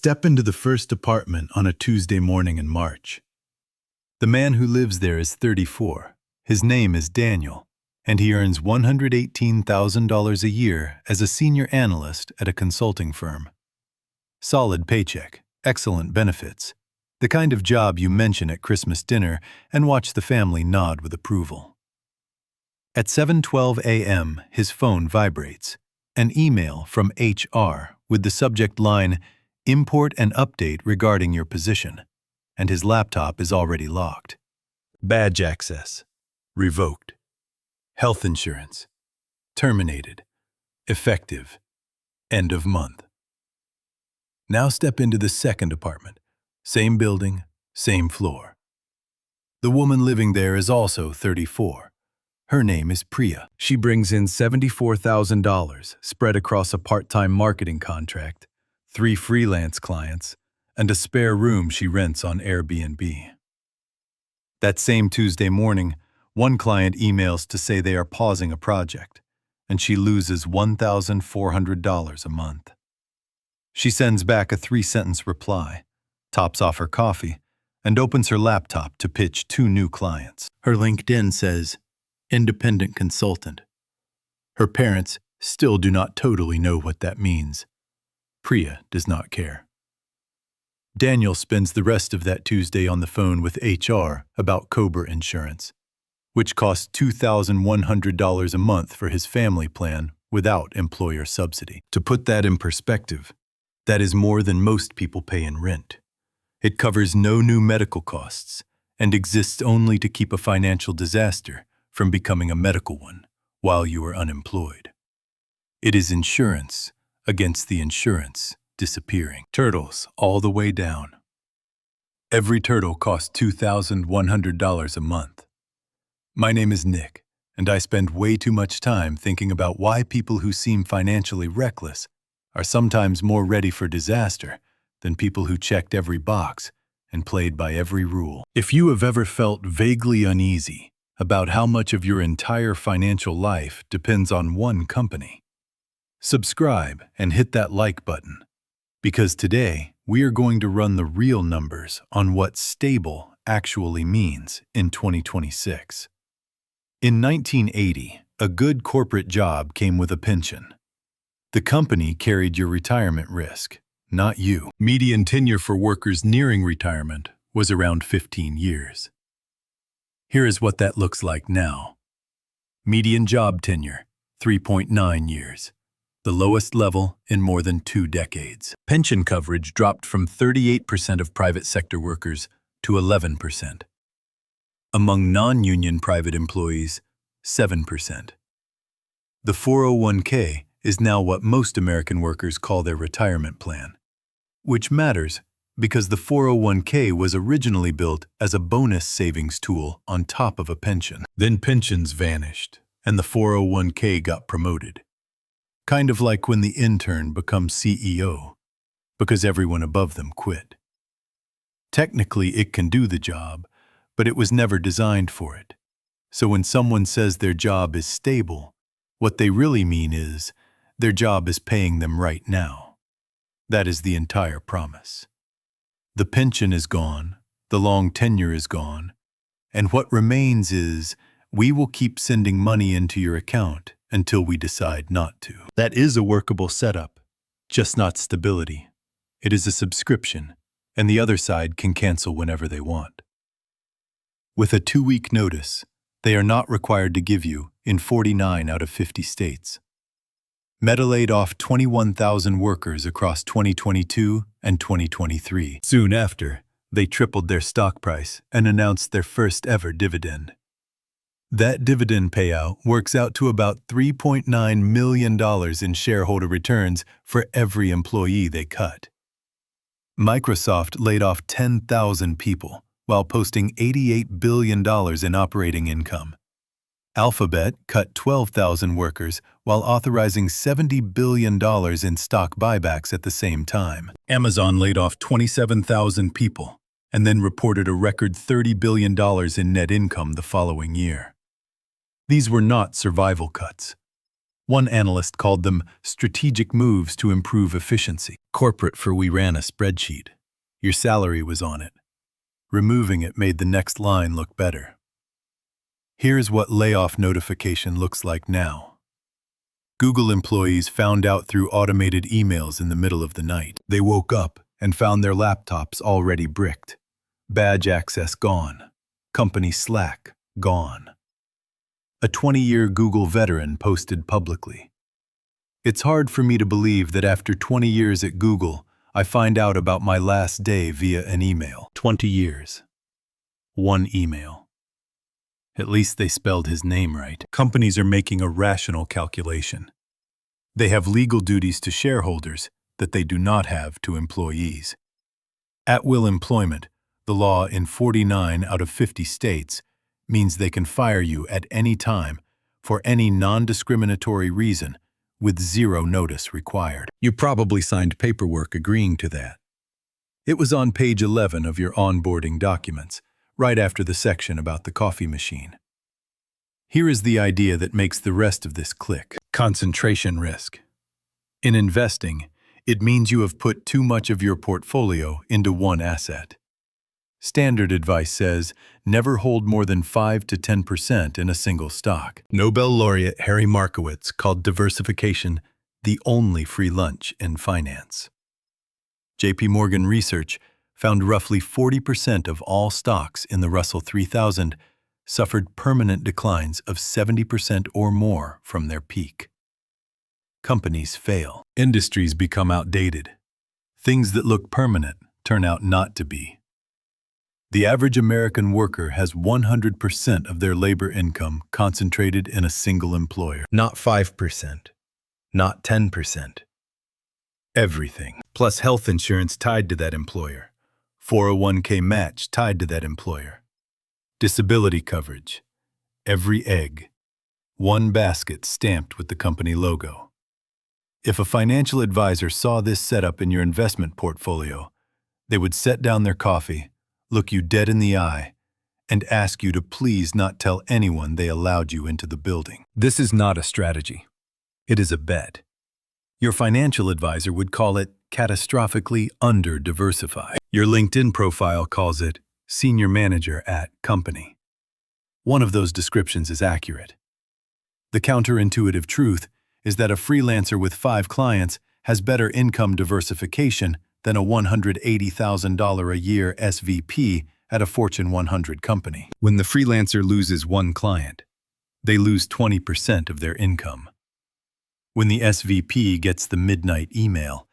Step into the first apartment on a Tuesday morning in March. The man who lives there is 34. His name is Daniel, and he earns $118,000 a year as a senior analyst at a consulting firm. Solid paycheck, excellent benefits, the kind of job you mention at Christmas dinner and watch the family nod with approval. At 7:12 a.m., his phone vibrates. An email from HR with the subject line, "Import an update regarding your position," and his laptop is already locked. Badge access revoked. Health insurance terminated. Effective end of month. Now step into the second apartment. Same building, same floor. The woman living there is also 34. Her name is Priya. She brings in $74,000 spread across a part-time marketing contract, 3 freelance clients, and a spare room she rents on Airbnb. That same Tuesday morning, one client emails to say they are pausing a project, and she loses $1,400 a month. She sends back a 3-sentence reply, tops off her coffee, and opens her laptop to pitch 2 new clients. Her LinkedIn says, "Independent consultant." Her parents still do not totally know what that means. Priya does not care. Daniel spends the rest of that Tuesday on the phone with HR about COBRA insurance, which costs $2,100 a month for his family plan without employer subsidy. To put that in perspective, that is more than most people pay in rent. It covers no new medical costs and exists only to keep a financial disaster from becoming a medical one while you are unemployed. It is insurance against the insurance disappearing. Turtles all the way down. Every turtle costs $2,100 a month. My name is Nick, and I spend way too much time thinking about why people who seem financially reckless are sometimes more ready for disaster than people who checked every box and played by every rule. If you have ever felt vaguely uneasy about how much of your entire financial life depends on one company, subscribe and hit that like button, because today we are going to run the real numbers on what stable actually means in 2026. In 1980, a good corporate job came with a pension. The company carried your retirement risk, not you. Median tenure for workers nearing retirement was around 15 years. Here is what that looks like now. Median job tenure, 3.9 years, the lowest level in more than 2 decades. Pension coverage dropped from 38% of private sector workers to 11%. Among non-union private employees, 7%. The 401k is now what most American workers call their retirement plan, which matters because the 401k was originally built as a bonus savings tool on top of a pension. Then pensions vanished, and the 401k got promoted. Kind of like when the intern becomes CEO, because everyone above them quit. Technically, it can do the job, but it was never designed for it. So when someone says their job is stable, what they really mean is their job is paying them right now. That is the entire promise. The pension is gone, the long tenure is gone, and what remains is we will keep sending money into your account until we decide not to. That is a workable setup, just not stability. It is a subscription, and the other side can cancel whenever they want. With a 2-week notice, they are not required to give you in 49 out of 50 states. Meta laid off 21,000 workers across 2022 and 2023. Soon after, they tripled their stock price and announced their first ever dividend. That dividend payout works out to about $3.9 million in shareholder returns for every employee they cut. Microsoft laid off 10,000 people while posting $88 billion in operating income. Alphabet cut 12,000 workers while authorizing $70 billion in stock buybacks at the same time. Amazon laid off 27,000 people and then reported a record $30 billion in net income the following year. These were not survival cuts. One analyst called them strategic moves to improve efficiency. Corporate for we ran a spreadsheet. Your salary was on it. Removing it made the next line look better. Here's what layoff notification looks like now. Google employees found out through automated emails in the middle of the night. They woke up and found their laptops already bricked. Badge access gone. Company Slack gone. A 20-year Google veteran posted publicly, "It's hard for me to believe that after 20 years at Google, I find out about my last day via an email." 20 years. One email. At least they spelled his name right. Companies are making a rational calculation. They have legal duties to shareholders that they do not have to employees. At-will employment, the law in 49 out of 50 states, means they can fire you at any time for any non-discriminatory reason with zero notice required. You probably signed paperwork agreeing to that. It was on page 11 of your onboarding documents, right after the section about the coffee machine. Here is the idea that makes the rest of this click. Concentration risk. In investing, it means you have put too much of your portfolio into one asset. Standard advice says never hold more than 5 to 10% in a single stock. Nobel laureate Harry Markowitz called diversification the only free lunch in finance. JP Morgan research found roughly 40% of all stocks in the Russell 3000 suffered permanent declines of 70% or more from their peak. Companies fail. Industries become outdated. Things that look permanent turn out not to be. The average American worker has 100% of their labor income concentrated in a single employer. Not 5%, not 10%. Everything, plus health insurance tied to that employer, 401k match tied to that employer, disability coverage, every egg, one basket stamped with the company logo. If a financial advisor saw this setup in your investment portfolio, they would set down their coffee, look you dead in the eye, and ask you to please not tell anyone they allowed you into the building. This is not a strategy. It is a bet. Your financial advisor would call it catastrophically under-diversified. Your LinkedIn profile calls it senior manager at company. One of those descriptions is accurate. The counterintuitive truth is that a freelancer with 5 clients has better income diversification than a $180,000 a year SVP at a Fortune 100 company. When the freelancer loses one client, they lose 20% of their income. When the SVP gets the midnight email,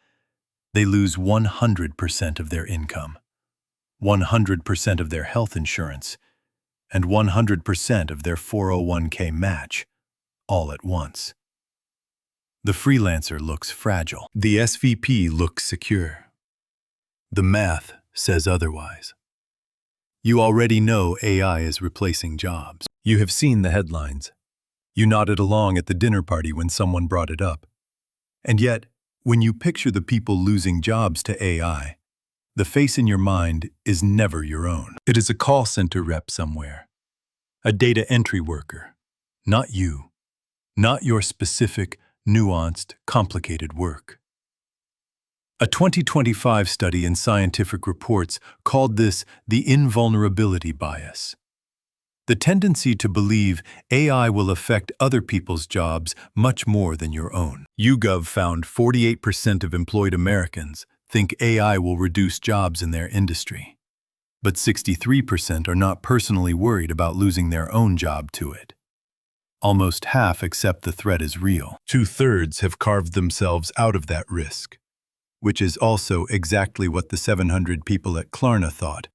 they lose 100% of their income, 100% of their health insurance, and 100% of their 401k match, all at once. The freelancer looks fragile. The SVP looks secure. The math says otherwise. You already know AI is replacing jobs. You have seen the headlines. You nodded along at the dinner party when someone brought it up. And yet, when you picture the people losing jobs to AI, the face in your mind is never your own. It is a call center rep somewhere, a data entry worker, not you, not your specific, nuanced, complicated work. A 2025 study in Scientific Reports called this the invulnerability bias. The tendency to believe AI will affect other people's jobs much more than your own. YouGov found 48% of employed Americans think AI will reduce jobs in their industry, but 63% are not personally worried about losing their own job to it. Almost half accept the threat is real. 2/3 have carved themselves out of that risk, which is also exactly what the 700 people at Klarna thought.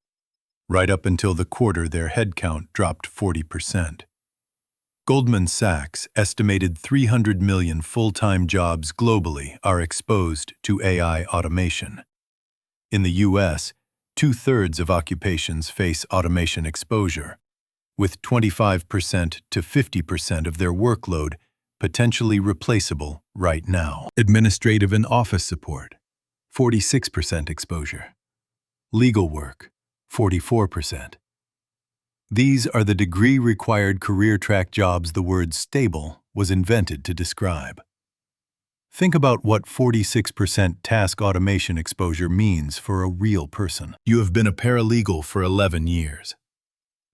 Right up until the quarter, their headcount dropped 40%. Goldman Sachs estimated 300 million full-time jobs globally are exposed to AI automation. In the U.S., 2/3 of occupations face automation exposure, with 25% to 50% of their workload potentially replaceable right now. Administrative and office support, 46% exposure. Legal work, 44%. These are the degree-required career track jobs the word stable was invented to describe. Think about what 46% task automation exposure means for a real person. You have been a paralegal for 11 years.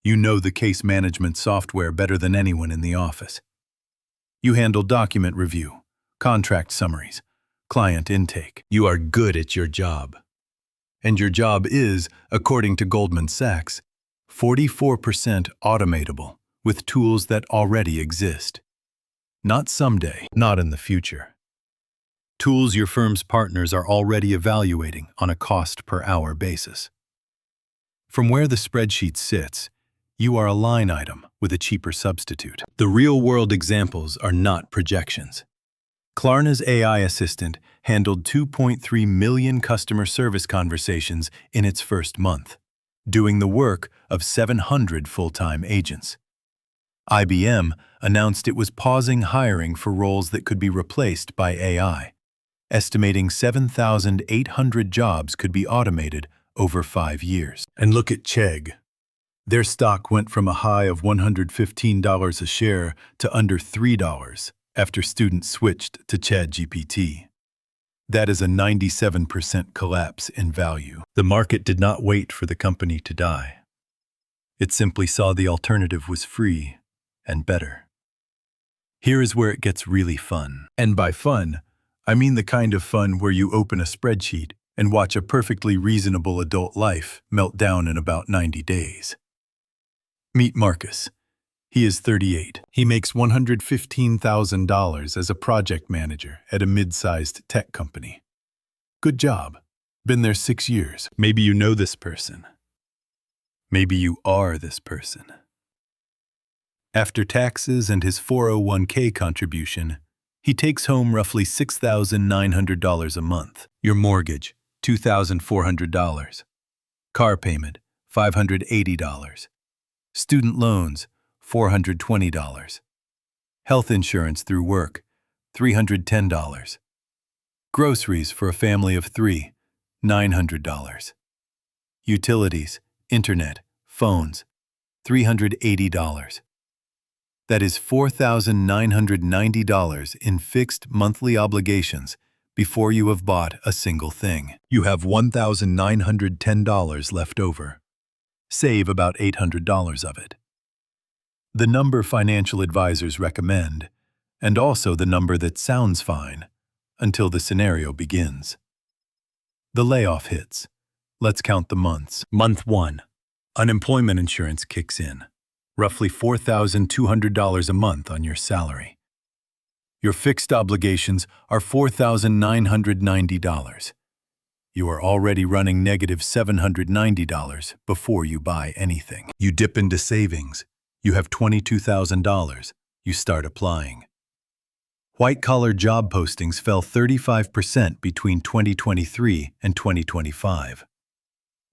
You know the case management software better than anyone in the office. You handle document review, contract summaries, client intake. You are good at your job. And your job is, according to Goldman Sachs, 44% automatable with tools that already exist. Not someday, not in the future. Tools your firm's partners are already evaluating on a cost-per-hour basis. From where the spreadsheet sits, you are a line item with a cheaper substitute. The real-world examples are not projections. Klarna's AI assistant handled 2.3 million customer service conversations in its first month, doing the work of 700 full-time agents. IBM announced it was pausing hiring for roles that could be replaced by AI, estimating 7,800 jobs could be automated over 5 years. And look at Chegg. Their stock went from a high of $115 a share to under $3 after students switched to ChatGPT. That is a 97% collapse in value. The market did not wait for the company to die. It simply saw the alternative was free and better. Here is where it gets really fun. And by fun, I mean the kind of fun where you open a spreadsheet and watch a perfectly reasonable adult life melt down in about 90 days. Meet Marcus. He is 38. He makes $115,000 as a project manager at a mid-sized tech company. Good job. Been there 6 years. Maybe you know this person. Maybe you are this person. After taxes and his 401k contribution, he takes home roughly $6,900 a month. Your mortgage, $2,400. Car payment, $580. Student loans, $420. Health insurance through work, $310. Groceries for a family of 3, $900. Utilities, internet, phones, $380. That is $4,990 in fixed monthly obligations before you have bought a single thing. You have $1,910 left over. Save about $800 of it. The number financial advisors recommend, and also the number that sounds fine, until the scenario begins. The layoff hits. Let's count the months. Month 1. Unemployment insurance kicks in. Roughly $4,200 a month on your salary. Your fixed obligations are $4,990. You are already running negative $790 before you buy anything. You dip into savings. You have $22,000. You start applying. White-collar job postings fell 35% between 2023 and 2025.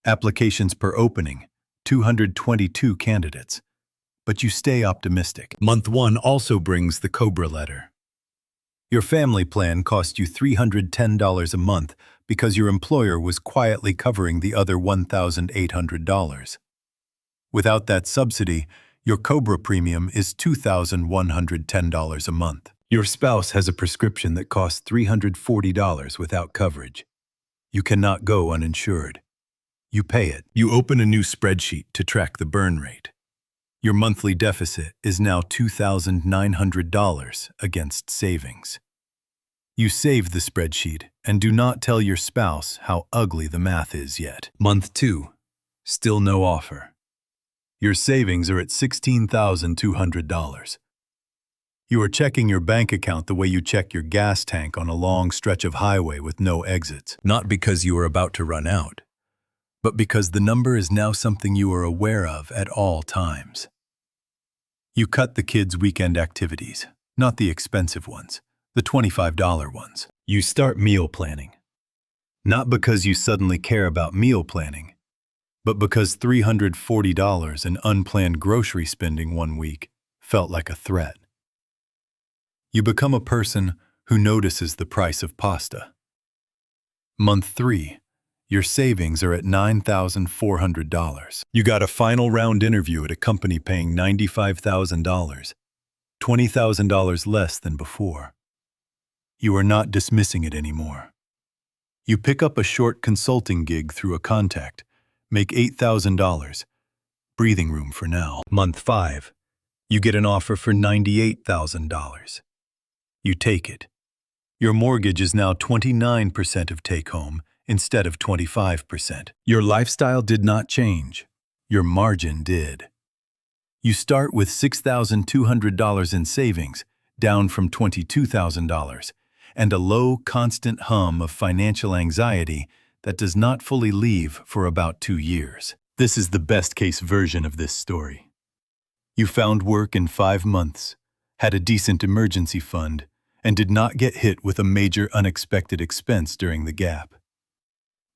Applications per opening, 222 candidates. But you stay optimistic. Month 1 also brings the Cobra letter. Your family plan cost you $310 a month because your employer was quietly covering the other $1,800. Without that subsidy, your Cobra premium is $2,110 a month. Your spouse has a prescription that costs $340 without coverage. You cannot go uninsured. You pay it. You open a new spreadsheet to track the burn rate. Your monthly deficit is now $2,900 against savings. You save the spreadsheet and do not tell your spouse how ugly the math is yet. Month 2. Still no offer. Your savings are at $16,200. You are checking your bank account the way you check your gas tank on a long stretch of highway with no exits. Not because you are about to run out, but because the number is now something you are aware of at all times. You cut the kids' weekend activities, not the expensive ones, the $25 ones. You start meal planning. Not because you suddenly care about meal planning, but because $340 in unplanned grocery spending one week felt like a threat. You become a person who notices the price of pasta. Month 3. Your savings are at $9,400. You got a final round interview at a company paying $95,000. $20,000 less than before. You are not dismissing it anymore. You pick up a short consulting gig through a contact, make $8,000, breathing room for now. Month 5, you get an offer for $98,000. You take it. Your mortgage is now 29% of take-home instead of 25%. Your lifestyle did not change. Your margin did. You start with $6,200 in savings, down from $22,000, and a low, constant hum of financial anxiety that does not fully leave for about 2 years. This is the best-case version of this story. You found work in 5 months, had a decent emergency fund, and did not get hit with a major unexpected expense during the gap.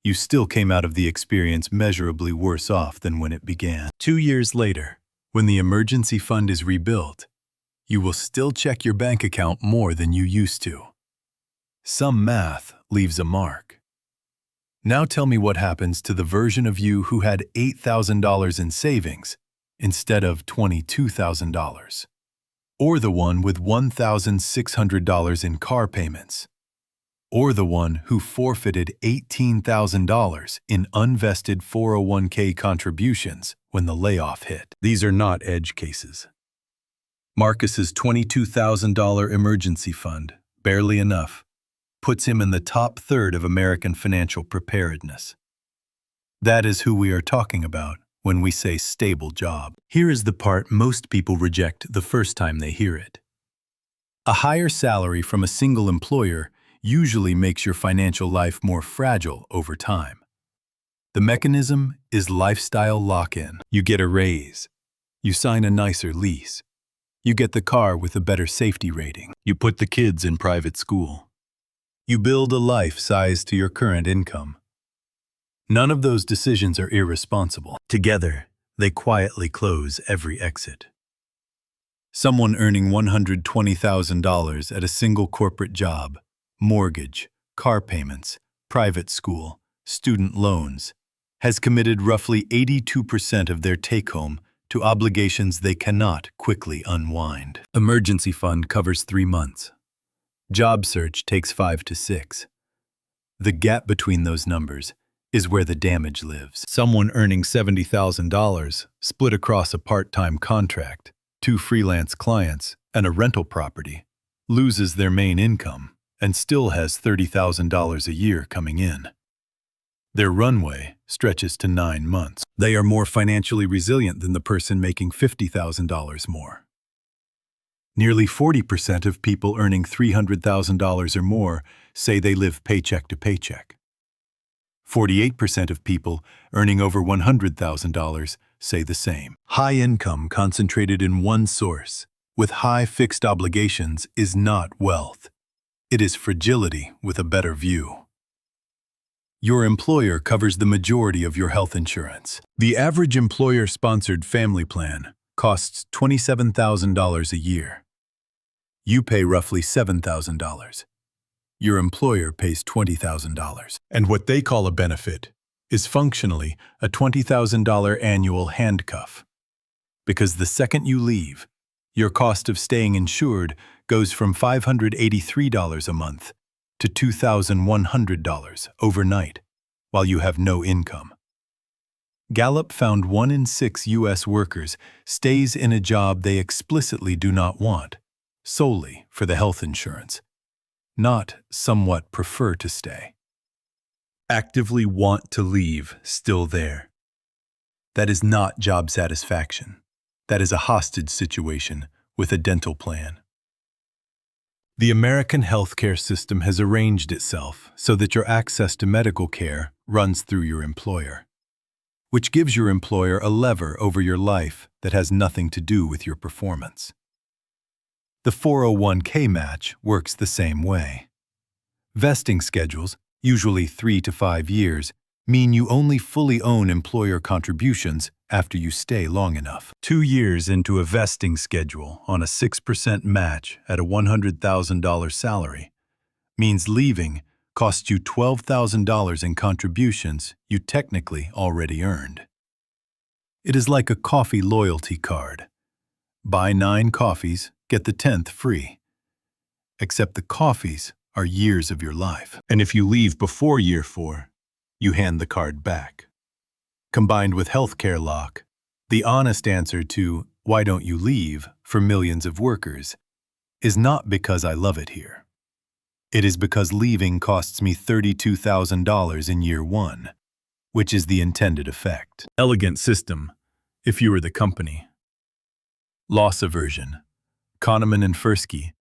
You still came out of the experience measurably worse off than when it began. 2 years later, when the emergency fund is rebuilt, you will still check your bank account more than you used to. Some math leaves a mark. Now tell me what happens to the version of you who had $8,000 in savings instead of $22,000, or the one with $1,600 in car payments, or the one who forfeited $18,000 in unvested 401k contributions when the layoff hit. These are not edge cases. Marcus's $22,000 emergency fund, barely enough, puts him in the top third of American financial preparedness. That is who we are talking about when we say stable job. Here is the part most people reject the first time they hear it. A higher salary from a single employer usually makes your financial life more fragile over time. The mechanism is lifestyle lock-in. You get a raise. You sign a nicer lease. You get the car with a better safety rating. You put the kids in private school. You build a life sized to your current income. None of those decisions are irresponsible. Together, they quietly close every exit. Someone earning $120,000 at a single corporate job, mortgage, car payments, private school, student loans, has committed roughly 82% of their take-home to obligations they cannot quickly unwind. Emergency fund covers 3 months. Job search takes 5 to 6. The gap between those numbers is where the damage lives. Someone earning $70,000, split across a part-time contract, 2 freelance clients, and a rental property, loses their main income and still has $30,000 a year coming in. Their runway stretches to 9 months. They are more financially resilient than the person making $50,000 more. Nearly 40% of people earning $300,000 or more say they live paycheck to paycheck. 48% of people earning over $100,000 say the same. High income concentrated in one source, with high fixed obligations, is not wealth. It is fragility with a better view. Your employer covers the majority of your health insurance. The average employer-sponsored family plan costs $27,000 a year. You pay roughly $7,000. Your employer pays $20,000. And what they call a benefit is functionally a $20,000 annual handcuff. Because the second you leave, your cost of staying insured goes from $583 a month to $2,100 overnight, while you have no income. Gallup found 1 in 6 U.S. workers stays in a job they explicitly do not want, solely for the health insurance, not somewhat prefer to stay. Actively want to leave still there. That is not job satisfaction. That is a hostage situation with a dental plan. The American healthcare system has arranged itself so that your access to medical care runs through your employer, which gives your employer a lever over your life that has nothing to do with your performance. The 401k match works the same way. Vesting schedules, usually 3 to 5 years, mean you only fully own employer contributions after you stay long enough. 2 years into a vesting schedule on a 6% match at a $100,000 salary means leaving costs you $12,000 in contributions you technically already earned. It is like a coffee loyalty card. Buy 9 coffees, get the 10th free. Except the coffees are years of your life. And if you leave before year 4, you hand the card back. Combined with healthcare lock, the honest answer to "why don't you leave" for millions of workers is not because I love it here. It is because leaving costs me $32,000 in year 1, which is the intended effect. Elegant system, if you were the company. Loss aversion. Kahneman and Tversky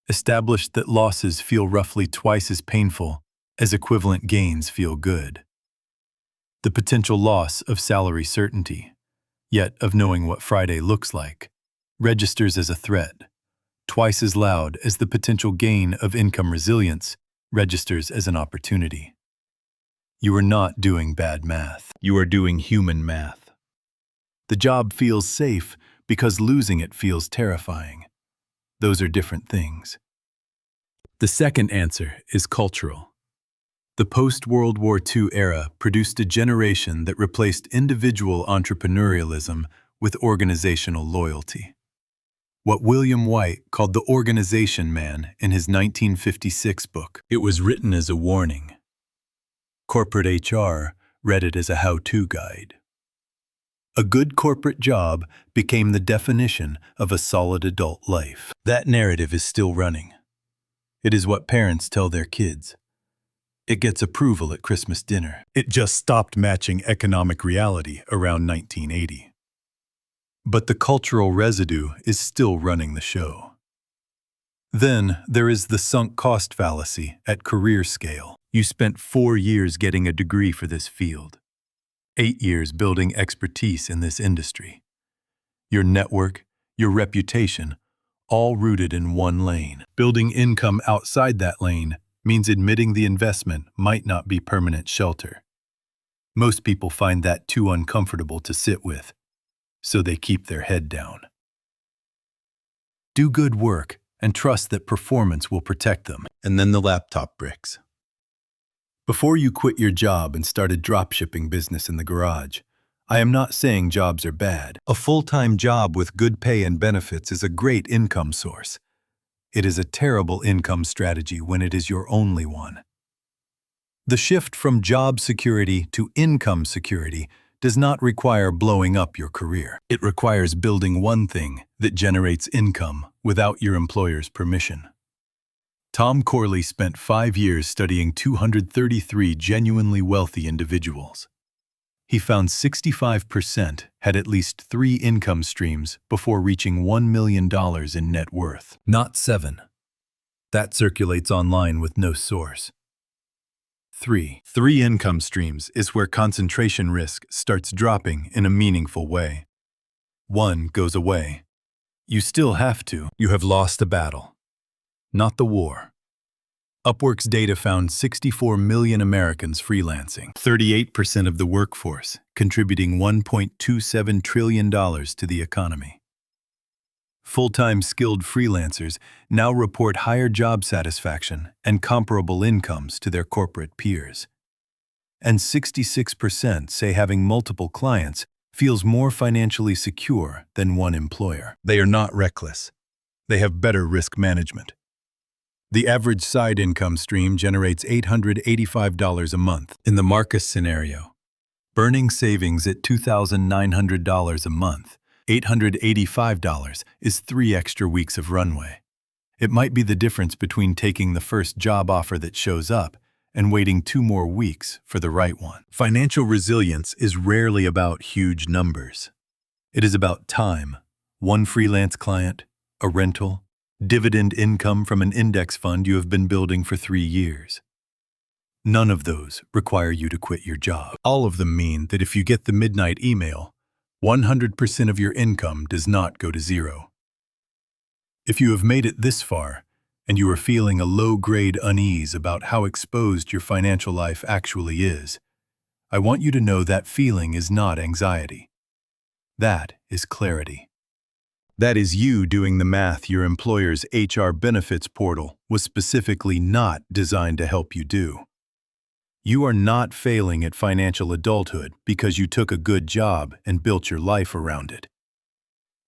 established that losses feel roughly twice as painful as equivalent gains feel good. The potential loss of salary certainty, yet of knowing what Friday looks like, registers as a threat, twice as loud as the potential gain of income resilience registers as an opportunity. You are not doing bad math. You are doing human math. The job feels safe because losing it feels terrifying. Those are different things. The second answer is cultural. The post-World War II era produced a generation that replaced individual entrepreneurialism with organizational loyalty. What William White called the organization man in his 1956 book. It was written as a warning. Corporate HR read it as a how-to guide. A good corporate job became the definition of a solid adult life. That narrative is still running. It is what parents tell their kids. It gets approval at Christmas dinner. It just stopped matching economic reality around 1980. But the cultural residue is still running the show. Then there is the sunk cost fallacy at career scale. You spent 4 years getting a degree for this field, 8 years building expertise in this industry. Your network, your reputation, all rooted in one lane. Building income outside that lane means admitting the investment might not be permanent shelter. Most people find that too uncomfortable to sit with, so they keep their head down. Do good work and trust that performance will protect them. And then the laptop bricks. Before you quit your job and start a dropshipping business in the garage, I am not saying jobs are bad. A full-time job with good pay and benefits is a great income source. It is a terrible income strategy when it is your only one. The shift from job security to income security does not require blowing up your career. It requires building one thing that generates income without your employer's permission. Tom Corley spent 5 years studying 233 genuinely wealthy individuals. He found 65% had at least 3 income streams before reaching $1 million in net worth. Not 7. That circulates online with no source. 3 income streams is where concentration risk starts dropping in a meaningful way. 1 goes away. You still have to. You have lost a battle, not the war. Upwork's data found 64 million Americans freelancing, 38% of the workforce, contributing $1.27 trillion to the economy. Full-time skilled freelancers now report higher job satisfaction and comparable incomes to their corporate peers. And 66% say having multiple clients feels more financially secure than one employer. They are not reckless. They have better risk management. The average side income stream generates $885 a month. In the Marcus scenario, burning savings at $2,900 a month, $885 is 3 extra weeks of runway. It might be the difference between taking the first job offer that shows up and waiting 2 more weeks for the right one. Financial resilience is rarely about huge numbers. It is about time, 1 freelance client, a rental, dividend income from an index fund you have been building for 3 years. None of those require you to quit your job. All of them mean that if you get the midnight email, 100% of your income does not go to zero. If you have made it this far, and you are feeling a low-grade unease about how exposed your financial life actually is, I want you to know that feeling is not anxiety. That is clarity. That is you doing the math your employer's HR benefits portal was specifically not designed to help you do. You are not failing at financial adulthood because you took a good job and built your life around it.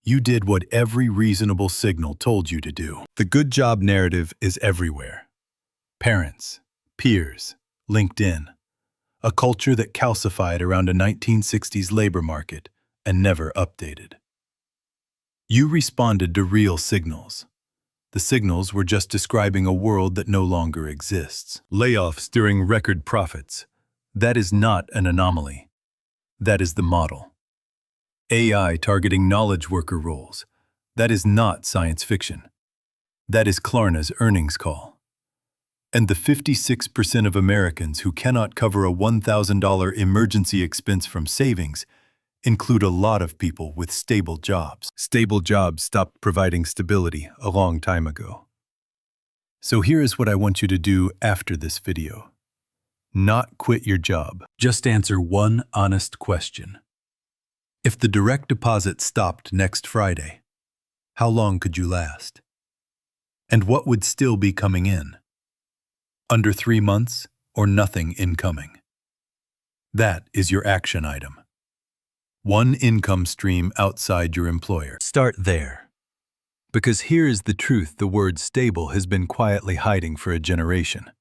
You did what every reasonable signal told you to do. The good job narrative is everywhere. Parents, peers, LinkedIn. A culture that calcified around a 1960s labor market and never updated. You responded to real signals. The signals were just describing a world that no longer exists. Layoffs during record profits. That is not an anomaly. That is the model. AI targeting knowledge worker roles. That is not science fiction. That is Klarna's earnings call. And the 56% of Americans who cannot cover a $1,000 emergency expense from savings include a lot of people with stable jobs. Stable jobs stopped providing stability a long time ago. So here is what I want you to do after this video. Not quit your job. Just answer one honest question. If the direct deposit stopped next Friday, how long could you last? And what would still be coming in? Under 3 months or nothing incoming? That is your action item. One income stream outside your employer. Start there. Because here is the truth the word stable has been quietly hiding for a generation.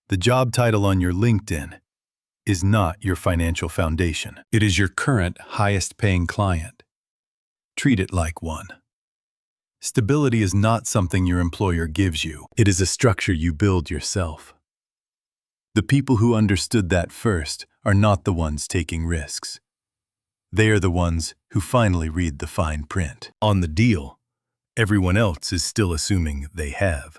The job title on your LinkedIn is not your financial foundation. It is your current highest paying client. Treat it like one. Stability is not something your employer gives you. It is a structure you build yourself. The people who understood that first are not the ones taking risks. They are the ones who finally read the fine print. On the deal, everyone else is still assuming they have.